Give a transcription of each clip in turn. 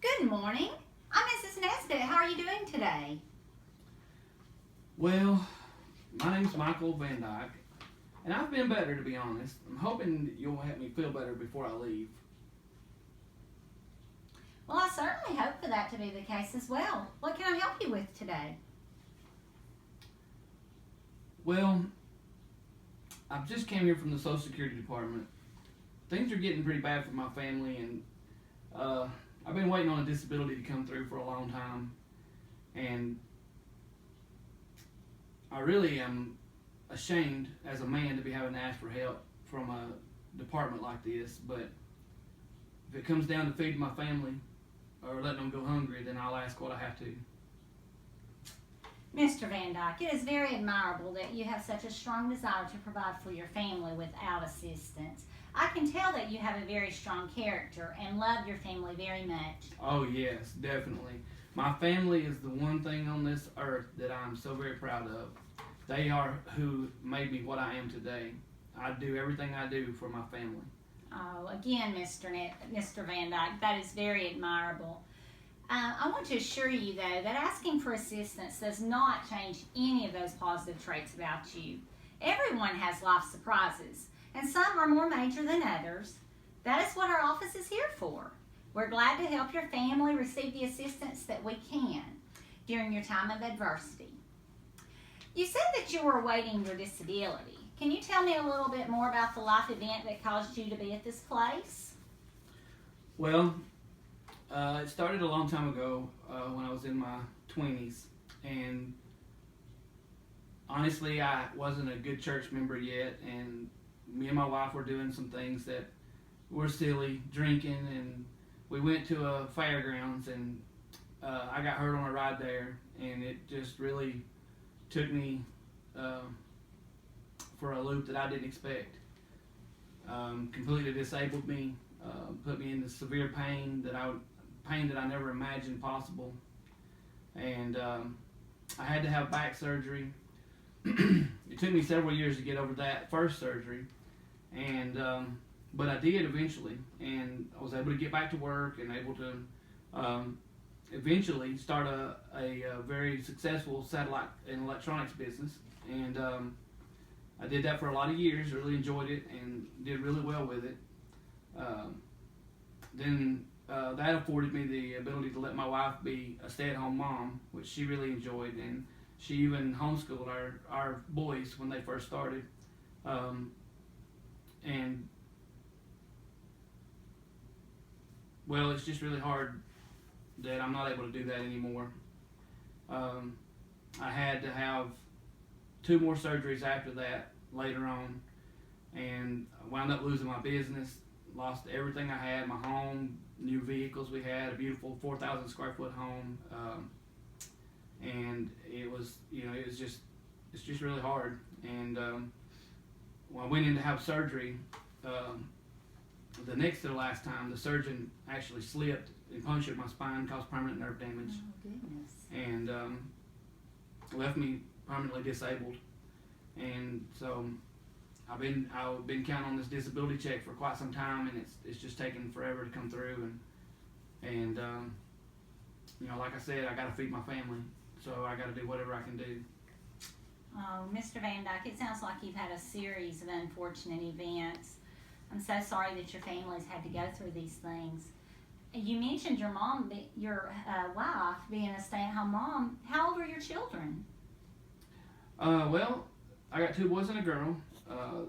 Good morning. I'm Mrs. Nesbitt. How are you doing today? Well, my name's Michael Van Dyke, and I've been better, to be honest. I'm hoping that you'll help me feel better before I leave. Well, I certainly hope for that to be the case as well. What can I help you with today? Well, I've just came here from the Social Security Department. Things are getting pretty bad for my family, and I've been waiting on a disability to come through for a long time, and I really am ashamed as a man to be having to ask for help from a department like this, but if it comes down to feeding my family or letting them go hungry, then I'll ask what I have to. Mr. Van Dyke, it is very admirable that you have such a strong desire to provide for your family without assistance. I can tell that you have a very strong character and love your family very much. Oh yes, definitely. My family is the one thing on this earth that I'm so very proud of. They are who made me what I am today. I do everything I do for my family. Oh, again, Mr. Van Dyke, that is very admirable. I want to assure you, though, that asking for assistance does not change any of those positive traits about you. Everyone has life surprises, and some are more major than others. That is what our office is here for. We're glad to help your family receive the assistance that we can during your time of adversity. You said that you were awaiting your disability. Can you tell me a little bit more about the life event that caused you to be at this place? Well, it started a long time ago when I was in my 20s, and honestly I wasn't a good church member yet, and me and my wife were doing some things that were silly, drinking, and we went to a fairgrounds, and I got hurt on a ride there, and it just really took me for a loop that I didn't expect. Completely disabled me, put me into severe pain that I never imagined possible, and I had to have back surgery. It took me several years to get over that first surgery, and but I did eventually, and I was able to get back to work and able to eventually start a very successful satellite and electronics business, and I did that for a lot of years, really enjoyed it, and did really well with it. Then that afforded me the ability to let my wife be a stay-at-home mom, which she really enjoyed, and she even homeschooled our boys when they first started. And well, it's just really hard that I'm not able to do that anymore. I had to have 2 more surgeries after that later on, and I wound up losing my business, lost everything I had, my home, new vehicles we had, a beautiful 4,000 square foot home, and it's just really hard. And when I went in to have surgery, the next to the last time, the surgeon actually slipped and punctured my spine, caused permanent nerve damage. Oh, goodness. And left me permanently disabled. And so I've been counting on this disability check for quite some time, and it's just taken forever to come through. And like I said, I got to feed my family, so I got to do whatever I can do. Oh, Mr. Van Dyke, it sounds like you've had a series of unfortunate events. I'm so sorry that your family's had to go through these things. You mentioned your wife being a stay-at-home mom. How old are your children? Well, I got 2 boys and a girl.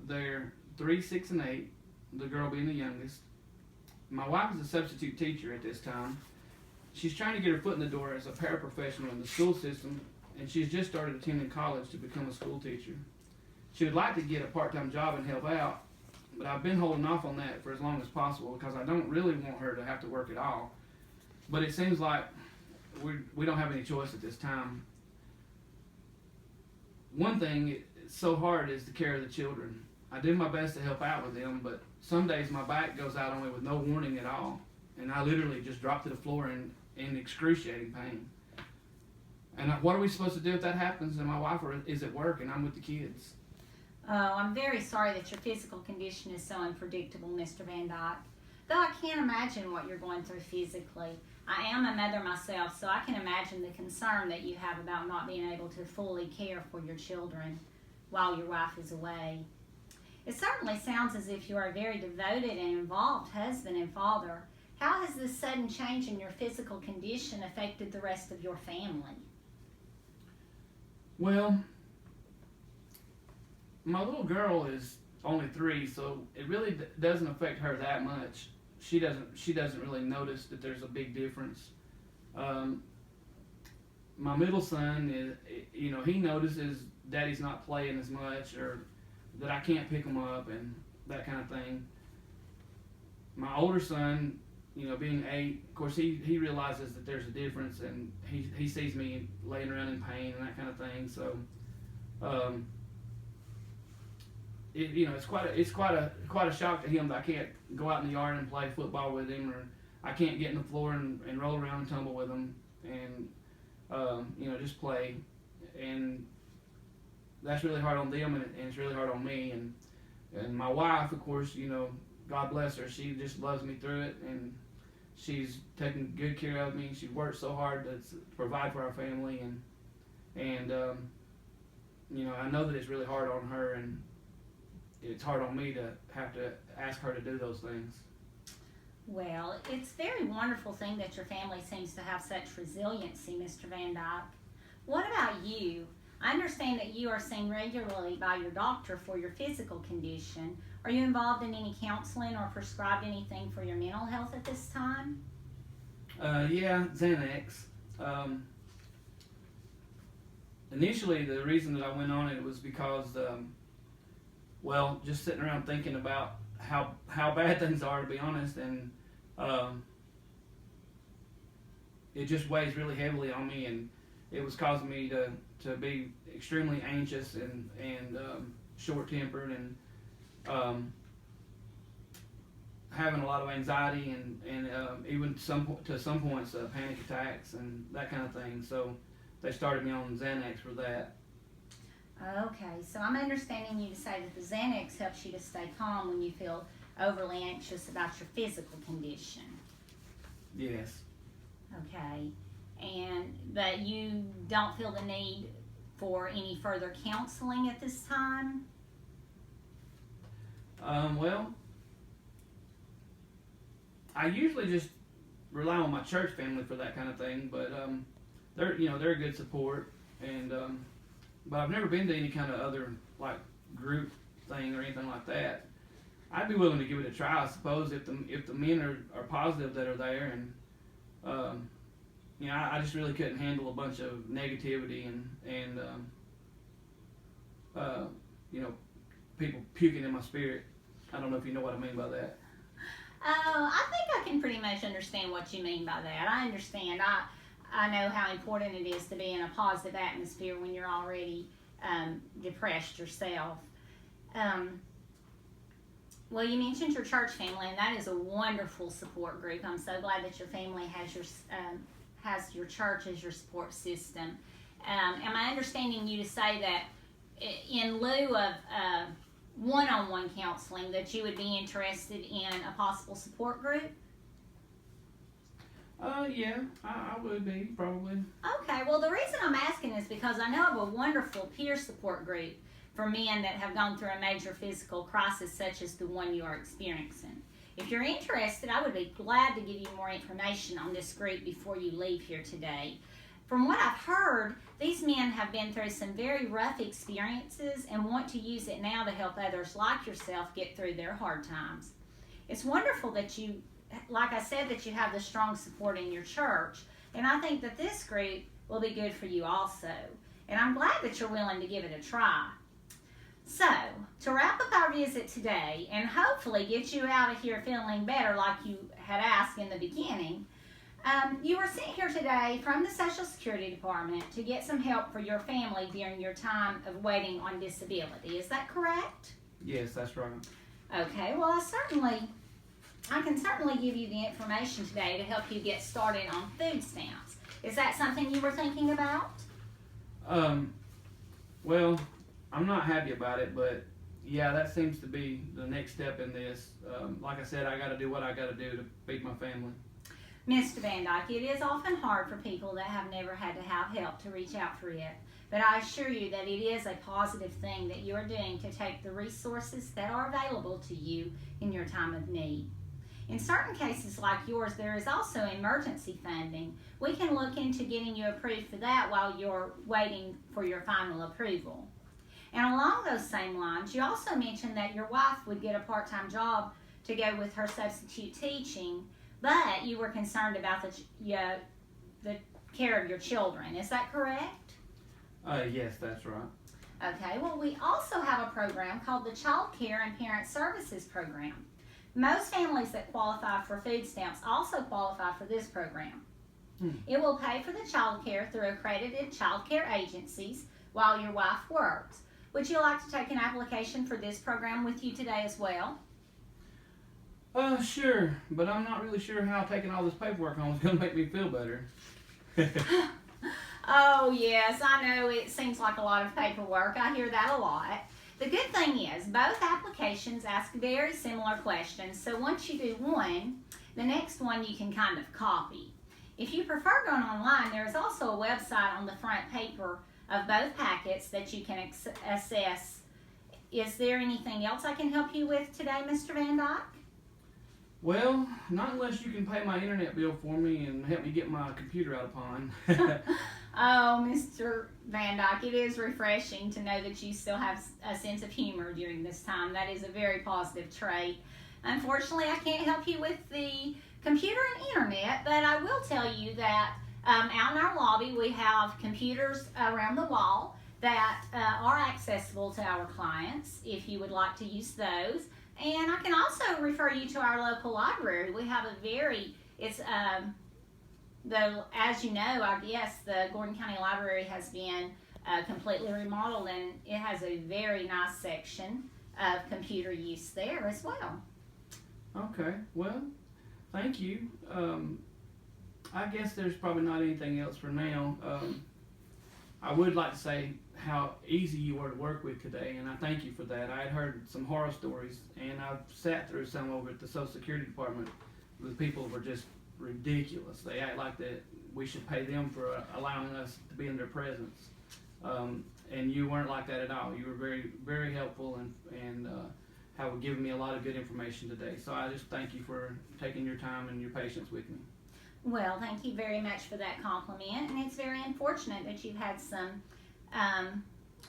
They're 3, 6, and 8. The girl being the youngest. My wife is a substitute teacher at this time. She's trying to get her foot in the door as a paraprofessional in the school system, and she's just started attending college to become a school teacher. She would like to get a part-time job and help out, but I've been holding off on that for as long as possible because I don't really want her to have to work at all. But it seems like we don't have any choice at this time. One thing it's so hard is the care of the children. I do my best to help out with them, but some days my back goes out on me with no warning at all, and I literally just drop to the floor in excruciating pain. And what are we supposed to do if that happens and my wife is at work and I'm with the kids? Oh, I'm very sorry that your physical condition is so unpredictable, Mr. Van Dyke. though I can't imagine what you're going through physically. I am a mother myself, so I can imagine the concern that you have about not being able to fully care for your children while your wife is away. It certainly sounds as if you are a very devoted and involved husband and father. How has this sudden change in your physical condition affected the rest of your family? Well, my little girl is only 3, so it really doesn't affect her that much. She doesn't really notice that there's a big difference. My middle son is, he notices Daddy's not playing as much, or that I can't pick him up and that kind of thing. My older son, being 8, of course he realizes that there's a difference, and he sees me laying around in pain and that kind of thing. So, it's quite a shock to him that I can't go out in the yard and play football with him, or I can't get in the floor and roll around and tumble with him, and just play. And that's really hard on them, and it's really hard on me. And my wife, of course, God bless her, she just loves me through it, and she's taking good care of me. She works so hard to provide for our family, and I know that it's really hard on her, and it's hard on me to have to ask her to do those things. Well, it's a very wonderful thing that your family seems to have such resiliency, Mr. Van Dyke. What about you? I understand that you are seen regularly by your doctor for your physical condition. Are you involved in any counseling or prescribed anything for your mental health at this time? Yeah, Xanax. Initially, the reason that I went on it was because, just sitting around thinking about how bad things are, to be honest, and it just weighs really heavily on me, and it was causing me to be extremely anxious and short-tempered, and having a lot of anxiety, and even to some points panic attacks and that kind of thing. So they started me on Xanax for that. Okay, so I'm understanding you to say that the Xanax helps you to stay calm when you feel overly anxious about your physical condition. Yes. Okay, but you don't feel the need for any further counseling at this time? I usually just rely on my church family for that kind of thing, but they're a good support, and but I've never been to any kind of other group thing or anything like that. I'd be willing to give it a try, I suppose, if the men are positive that are there, and I just really couldn't handle a bunch of negativity and people puking in my spirit. I don't know if you know what I mean by that. I think I can pretty much understand what you mean by that. I understand. I know how important it is to be in a positive atmosphere when you're already depressed yourself. Well, you mentioned your church family, and that is a wonderful support group. I'm so glad that your family has your church as your support system. Am I understanding you to say that in lieu of one-on-one counseling, that you would be interested in a possible support group? Yeah, I would be, probably. Okay, well, the reason I'm asking is because I know of a wonderful peer support group for men that have gone through a major physical crisis such as the one you are experiencing. If you're interested, I would be glad to give you more information on this group before you leave here today. From what I've heard, these men have been through some very rough experiences and want to use it now to help others like yourself get through their hard times. It's wonderful that you, like I said, that you have the strong support in your church, and I think that this group will be good for you also. And I'm glad that you're willing to give it a try. So, to wrap up our visit today and hopefully get you out of here feeling better like you had asked in the beginning, you were sent here today from the Social Security Department to get some help for your family during your time of waiting on disability. Is that correct? Yes, that's right. Okay, well, I can certainly give you the information today to help you get started on food stamps. Is that something you were thinking about? Well, I'm not happy about it, but yeah, that seems to be the next step in this. Like I said, I got to do what I got to do to feed my family. Mr. Van Dyke, it is often hard for people that have never had to have help to reach out for it, but I assure you that it is a positive thing that you are doing to take the resources that are available to you in your time of need. In certain cases like yours, there is also emergency funding. We can look into getting you approved for that while you're waiting for your final approval. And along those same lines, you also mentioned that your wife would get a part-time job to go with her substitute teaching, but you were concerned about the care of your children. Is that correct? Yes, that's right. Okay, well, we also have a program called the Child Care and Parent Services Program. Most families that qualify for food stamps also qualify for this program. It will pay for the child care through accredited child care agencies while your wife works. Would you like to take an application for this program with you today as well? Sure, but I'm not really sure how taking all this paperwork on is going to make me feel better. Oh, yes, I know it seems like a lot of paperwork. I hear that a lot. The good thing is both applications ask very similar questions, so once you do one, the next one you can kind of copy. If you prefer going online, there is also a website on the front paper of both packets that you can assess. Is there anything else I can help you with today, Mr. Van Dyke? Well, not unless you can pay my internet bill for me and help me get my computer out of pawn. Oh, Mr. Van Dyke, it is refreshing to know that you still have a sense of humor during this time. That is a very positive trait. Unfortunately, I can't help you with the computer and internet, but I will tell you that out in our lobby we have computers around the wall that are accessible to our clients if you would like to use those. And I can also refer you to our local library. We have as you know, I guess the Gordon County Library has been completely remodeled, and it has a very nice section of computer use there as well. Okay, well, thank you. I guess there's probably not anything else for now. I would like to say how easy you were to work with today, and I thank you for that. I had heard some horror stories, and I've sat through some over at the Social Security Department. The people were just ridiculous. They act like that we should pay them for allowing us to be in their presence. And you weren't like that at all. You were very, very helpful and have given me a lot of good information today. So I just thank you for taking your time and your patience with me. Well, thank you very much for that compliment, and it's very unfortunate that you've had some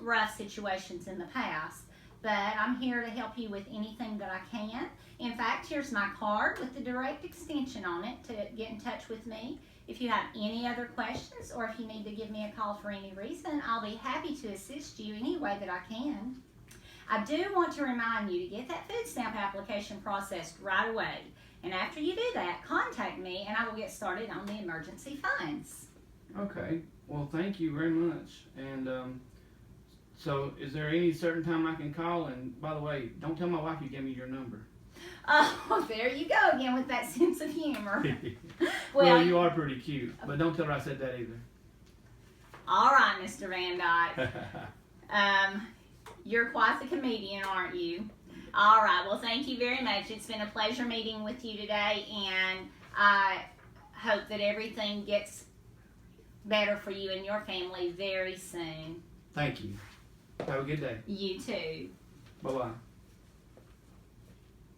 rough situations in the past, but I'm here to help you with anything that I can. In fact, here's my card with the direct extension on it to get in touch with me. If you have any other questions or if you need to give me a call for any reason, I'll be happy to assist you any way that I can. I do want to remind you to get that food stamp application processed right away. And after you do that, contact me and I will get started on the emergency funds. Okay, well, thank you very much. And so is there any certain time I can call? And by the way, don't tell my wife you gave me your number. Oh, there you go again with that sense of humor. Well, you are pretty cute, but don't tell her I said that either. All right, Mr. Van Dyke. You're quite the comedian, aren't you? All right, well, thank you very much. It's been a pleasure meeting with you today, and I hope that everything gets better for you and your family very soon. Thank you. Have a good day. You too. Bye-bye.